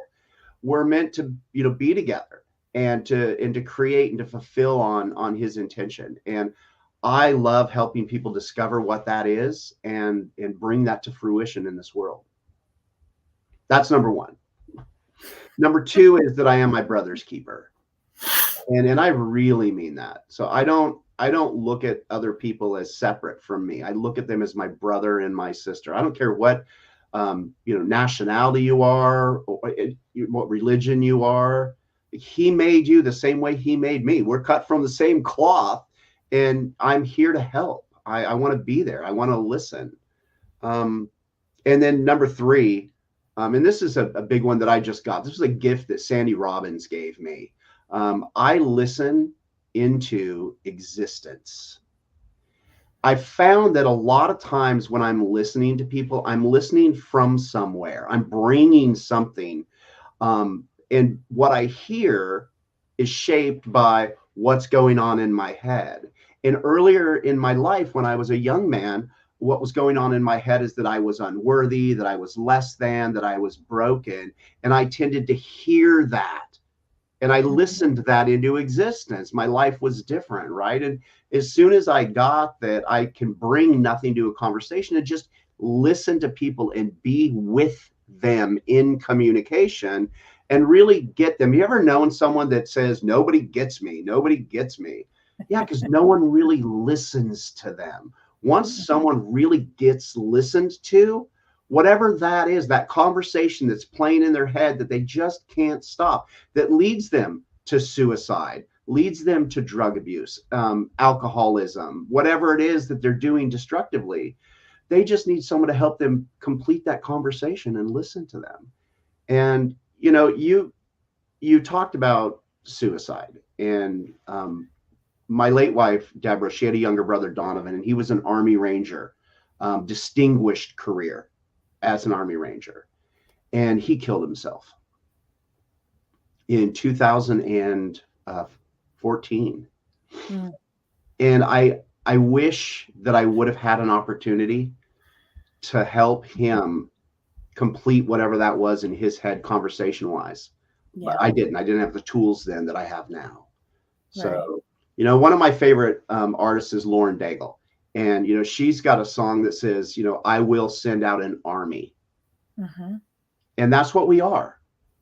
We're meant to, you know, be together and to create and to fulfill on his intention. And I love helping people discover what that is and bring that to fruition in this world. That's number one. Number two is that I am my brother's keeper. And I really mean that. So I don't look at other people as separate from me. I look at them as my brother and my sister. I don't care what nationality you are, or what religion you are. He made you the same way he made me. We're cut from the same cloth, and I'm here to help. I want to be there. I want to listen. And then number three, and this is a big one that I just got. This was a gift that Sandy Robbins gave me. I listen into existence. I found that a lot of times when I'm listening to people, I'm listening from somewhere. I'm bringing something. And what I hear is shaped by what's going on in my head. And earlier in my life, when I was a young man, what was going on in my head is that I was unworthy, that I was less than, that I was broken. And I tended to hear that. And I listened that into existence. My life was different, right? And as soon as I got that I can bring nothing to a conversation and just listen to people and be with them in communication and really get them. You ever known someone that says, nobody gets me, nobody gets me? Yeah, because no one really listens to them. Once someone really gets listened to, whatever that is, that conversation that's playing in their head that they just can't stop, that leads them to suicide, leads them to drug abuse, alcoholism, whatever it is that they're doing destructively, they just need someone to help them complete that conversation and listen to them. And, you know, you talked about suicide, and my late wife, Deborah, she had a younger brother, Donovan, and he was an Army Ranger, distinguished career as an Army Ranger. And he killed himself in 2014. And I wish that I would have had an opportunity to help him complete whatever that was in his head conversation wise. Yeah. But I didn't have the tools then that I have now. So, right. You know, one of my favorite artists is Lauren Daigle. And, you know, she's got a song that says, you know, I will send out an army. Mm-hmm. And that's what we are.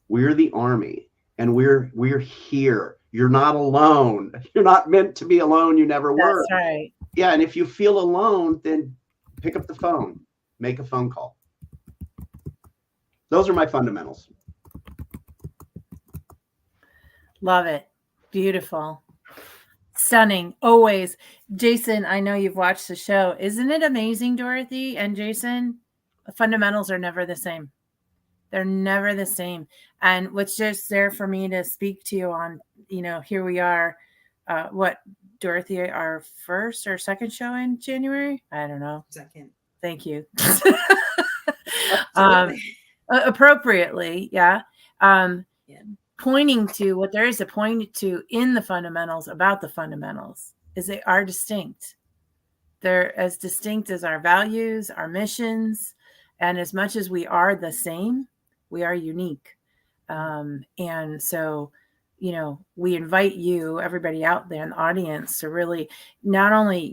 We're the army, and we're here. You're not alone. You're not meant to be alone. You never were. That's right. Yeah. And if you feel alone, then pick up the phone, make a phone call. Those are my fundamentals. Love it. Beautiful. Stunning. Always. Jason, I know you've watched the show. Isn't it amazing, Dorothy and Jason? The fundamentals are never the same. They're never the same. And what's just there for me to speak to you on, here we are. What, Dorothy, our first or second show in January? I don't know. Second. Thank you. Absolutely. Appropriately, yeah. Yeah. Pointing to what there is to point to in the fundamentals about the fundamentals is they are distinct. They're as distinct as our values, our missions, and as much as we are the same, we are unique. And so, we invite you, everybody out there in the audience, to really not only,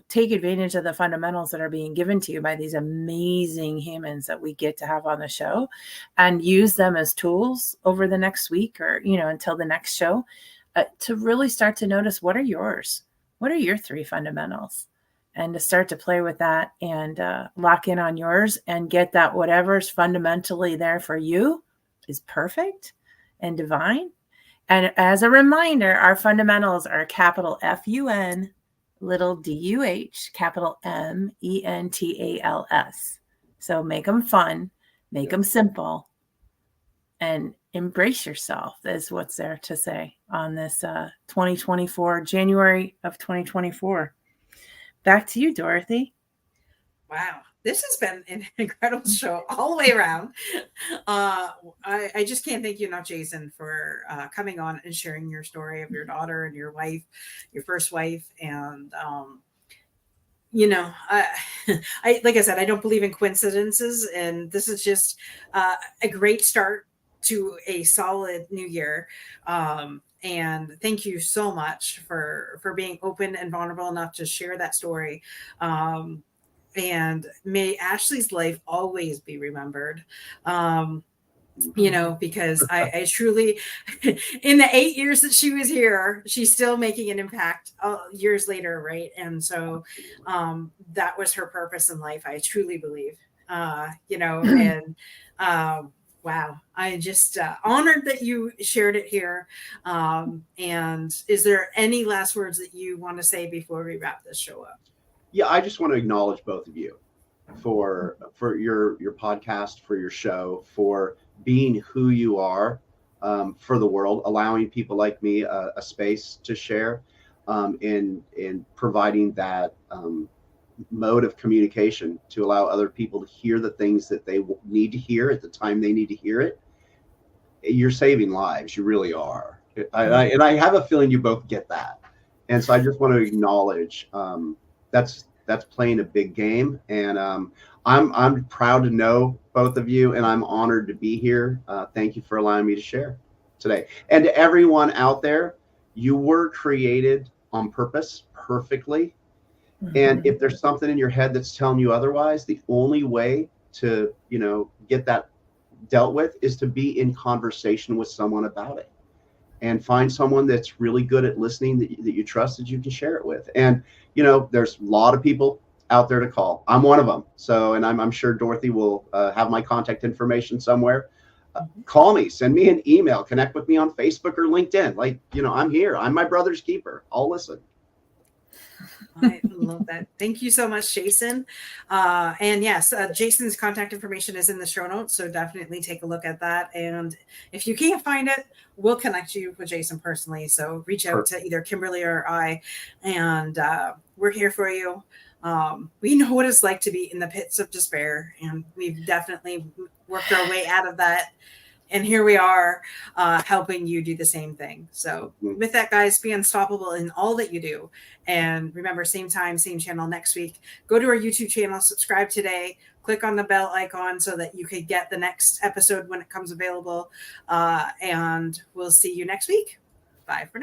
take advantage of the fundamentals that are being given to you by these amazing humans that we get to have on the show, and use them as tools over the next week or, until the next show, to really start to notice what are yours? What are your 3 fundamentals? And to start to play with that and lock in on yours and get that whatever's fundamentally there for you is perfect and divine. And as a reminder, our fundamentals are capital FUN, little DUH, capital MENTALS. So make them fun, make them simple, and embrace yourself is what's there to say on this 2024, January of 2024. Back to you, Dorothy. Wow. This has been an incredible show all the way around. I just can't thank you enough, Jason, for coming on and sharing your story of your daughter and your wife, your first wife. And, I like I said, I don't believe in coincidences. And this is just a great start to a solid new year. And thank you so much for being open and vulnerable enough to share that story. And may Ashley's life always be remembered. Because I truly, in the 8 years that she was here, she's still making an impact years later, right? And so that was her purpose in life, I truly believe. Wow, I just honored that you shared it here. And is there any last words that you want to say before we wrap this show up? Yeah, I just want to acknowledge both of you for your podcast, for your show, for being who you are for the world, allowing people like me a space to share, in providing that mode of communication to allow other people to hear the things that they need to hear at the time they need to hear it. You're saving lives. You really are. And I have a feeling you both get that. And so I just want to acknowledge that's playing a big game, and I'm proud to know both of you, and I'm honored to be here. Thank you for allowing me to share today. And to everyone out there, you were created on purpose perfectly. Mm-hmm. And if there's something in your head that's telling you otherwise, the only way to get that dealt with is to be in conversation with someone about it. And find someone that's really good at listening that you trust, that you can share it with. And, there's a lot of people out there to call. I'm one of them. So, and I'm sure Dorothy will have my contact information somewhere. Call me, send me an email, connect with me on Facebook or LinkedIn. I'm here. I'm my brother's keeper. I'll listen. I love that. Thank you so much, Jason. And yes, Jason's contact information is in the show notes, so definitely take a look at that. And if you can't find it, we'll connect you with Jason personally. So reach out to either Kimberly or I, and we're here for you. We know what it's like to be in the pits of despair, and we've definitely worked our way out of that. And here we are helping you do the same thing. So with that, guys, be unstoppable in all that you do. And remember, same time, same channel next week. Go to our YouTube channel, subscribe today, click on the bell icon so that you could get the next episode when it comes available. And we'll see you next week. Bye for now.